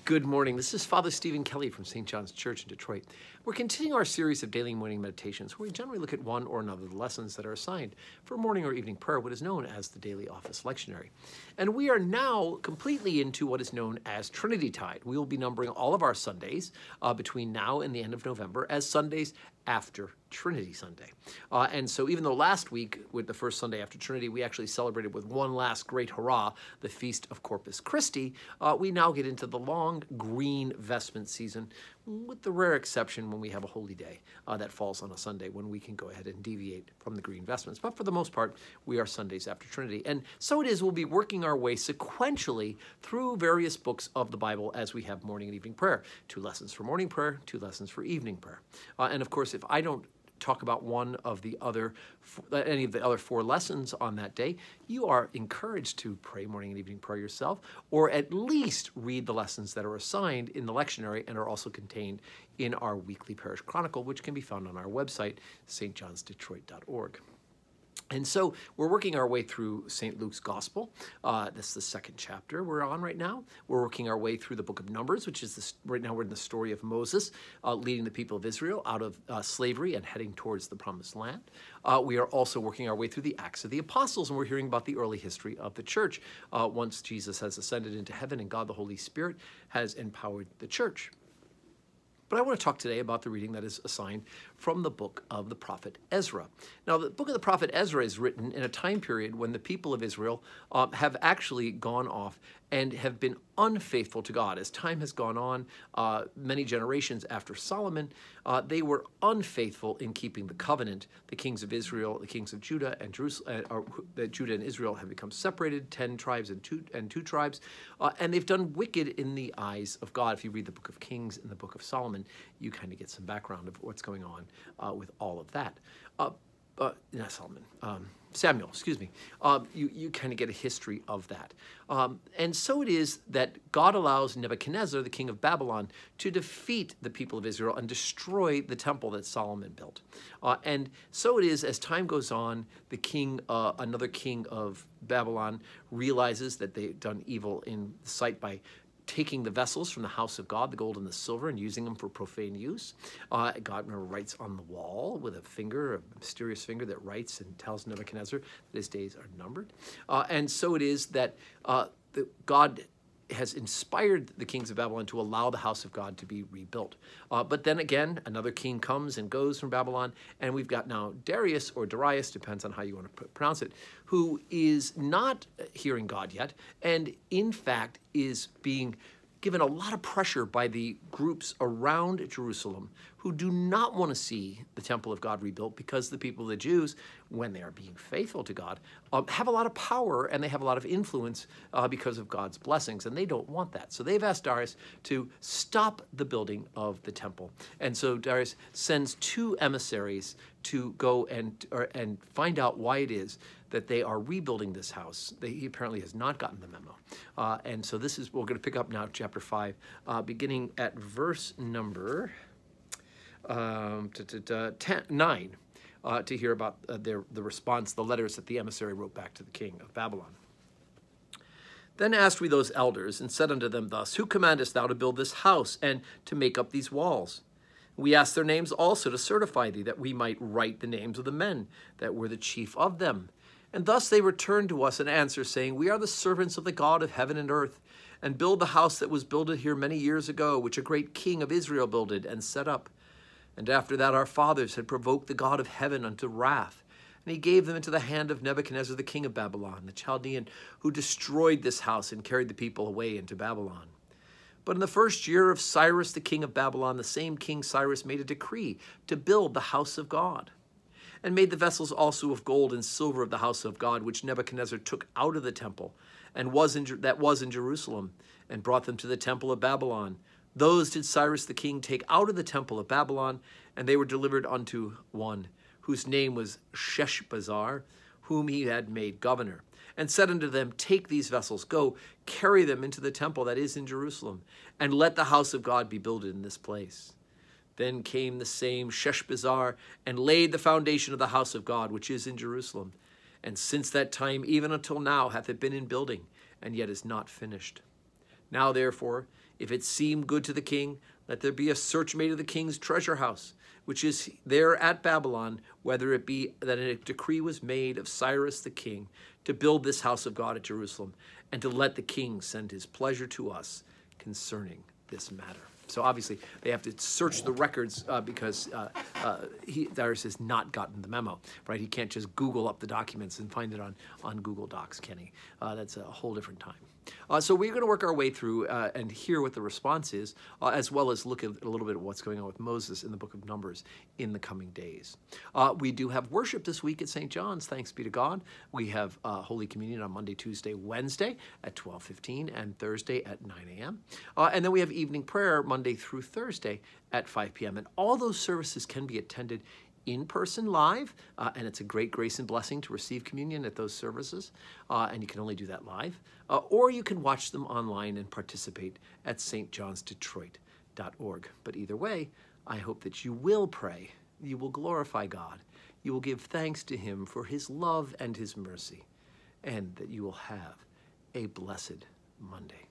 Good morning. This is Father Stephen Kelly from St. John's Church in Detroit. We're continuing our series of daily morning meditations where we generally look at one or another of the lessons that are assigned for morning or evening prayer, what is known as the daily office lectionary. And we are now completely into what is known as Trinity Tide. We will be numbering all of our Sundays between now and the end of November as Sundays after Trinity Sunday. And so even though last week, with the first Sunday after Trinity, we actually celebrated with one last great hurrah, the Feast of Corpus Christi, we now get into the long green vestment season, with the rare exception when we have a holy day that falls on a Sunday when we can go ahead and deviate from the green vestments. But for the most part, we are Sundays after Trinity. And so it is, we'll be working our way sequentially through various books of the Bible as we have morning and evening prayer. 2 lessons for morning prayer, 2 lessons for evening prayer. And of course, if I don't talk about any of the other 4 lessons on that day, you are encouraged to pray morning and evening prayer yourself, or at least read the lessons that are assigned in the lectionary and are also contained in our weekly parish chronicle, which can be found on our website, stjohnsdetroit.org. And so we're working our way through St. Luke's Gospel. This is the 2nd chapter we're on right now. We're working our way through the book of Numbers, which is right now we're in the story of Moses leading the people of Israel out of slavery and heading towards the Promised Land. We are also working our way through the Acts of the Apostles, and we're hearing about the early history of the church once Jesus has ascended into heaven and God the Holy Spirit has empowered the church. But I want to talk today about the reading that is assigned from the book of the prophet Ezra. Now, the book of the prophet Ezra is written in a time period when the people of Israel have actually gone off and have been unfaithful to God. As time has gone on, many generations after Solomon, they were unfaithful in keeping the covenant. The kings of Israel, the kings of Judah and Jerusalem, Judah and Israel have become separated, 10 tribes and two tribes, and they've done wicked in the eyes of God. If you read the book of Kings and the book of Solomon, you kind of get some background of what's going on with all of that. Not Solomon, Samuel, excuse me. You kind of get a history of that. And so it is that God allows Nebuchadnezzar, the king of Babylon, to defeat the people of Israel and destroy the temple that Solomon built. And so it is, as time goes on, the king, another king of Babylon, realizes that they've done evil in sight by taking the vessels from the house of God, the gold and the silver, and using them for profane use. God writes on the wall with a finger, a mysterious finger that writes and tells Nebuchadnezzar that his days are numbered. And so it is that God has inspired the kings of Babylon to allow the house of God to be rebuilt. But then again, another king comes and goes from Babylon, and we've got now Darius, or Darius, depends on how you want to pronounce it, who is not hearing God yet, and in fact is being given a lot of pressure by the groups around Jerusalem who do not want to see the temple of God rebuilt, because the people of the Jews, when they are being faithful to God, have a lot of power and they have a lot of influence because of God's blessings, and they don't want that. So they've asked Darius to stop the building of the temple. And so Darius sends 2 emissaries to go and find out why it is that they are rebuilding this house. He apparently has not gotten the memo. And so this is, we're going to pick up now chapter 5, beginning at verse number 9, to hear about the response, the letters that the emissary wrote back to the king of Babylon. Then asked we those elders, and said unto them thus, Who commandest thou to build this house, and to make up these walls? We asked their names also to certify thee, that we might write the names of the men that were the chief of them. And thus they returned to us an answer, saying, We are the servants of the God of heaven and earth, and build the house that was builded here many years ago, which a great king of Israel builded and set up. And after that our fathers had provoked the God of heaven unto wrath, and he gave them into the hand of Nebuchadnezzar the king of Babylon, the Chaldean, who destroyed this house and carried the people away into Babylon. But in the 1st year of Cyrus the king of Babylon, the same king Cyrus made a decree to build the house of God, and made the vessels also of gold and silver of the house of God, which Nebuchadnezzar took out of the temple, and that was in Jerusalem, and brought them to the temple of Babylon. Those did Cyrus the king take out of the temple of Babylon, and they were delivered unto one, whose name was Sheshbazzar, whom he had made governor, and said unto them, Take these vessels, go, carry them into the temple that is in Jerusalem, and let the house of God be builded in this place. Then came the same Sheshbazzar, and laid the foundation of the house of God, which is in Jerusalem. And since that time, even until now, hath it been in building, and yet is not finished. Now, therefore, if it seem good to the king, let there be a search made of the king's treasure house, which is there at Babylon, whether it be that a decree was made of Cyrus the king to build this house of God at Jerusalem, and to let the king send his pleasure to us concerning this matter. So obviously they have to search the records because Darius has not gotten the memo, right? He can't just Google up the documents and find it on Google Docs, can he? That's a whole different time. So we're going to work our way through and hear what the response is, as well as look at a little bit at what's going on with Moses in the book of Numbers in the coming days. We do have worship this week at St. John's, thanks be to God. We have Holy Communion on Monday, Tuesday, Wednesday at 12:15 and Thursday at 9 a.m. And then we have evening prayer Monday through Thursday at 5 p.m. And all those services can be attended in person live, and it's a great grace and blessing to receive communion at those services, and you can only do that live, or you can watch them online and participate at stjohnsdetroit.org. But either way, I hope that you will pray, you will glorify God, you will give thanks to him for his love and his mercy, and that you will have a blessed Monday.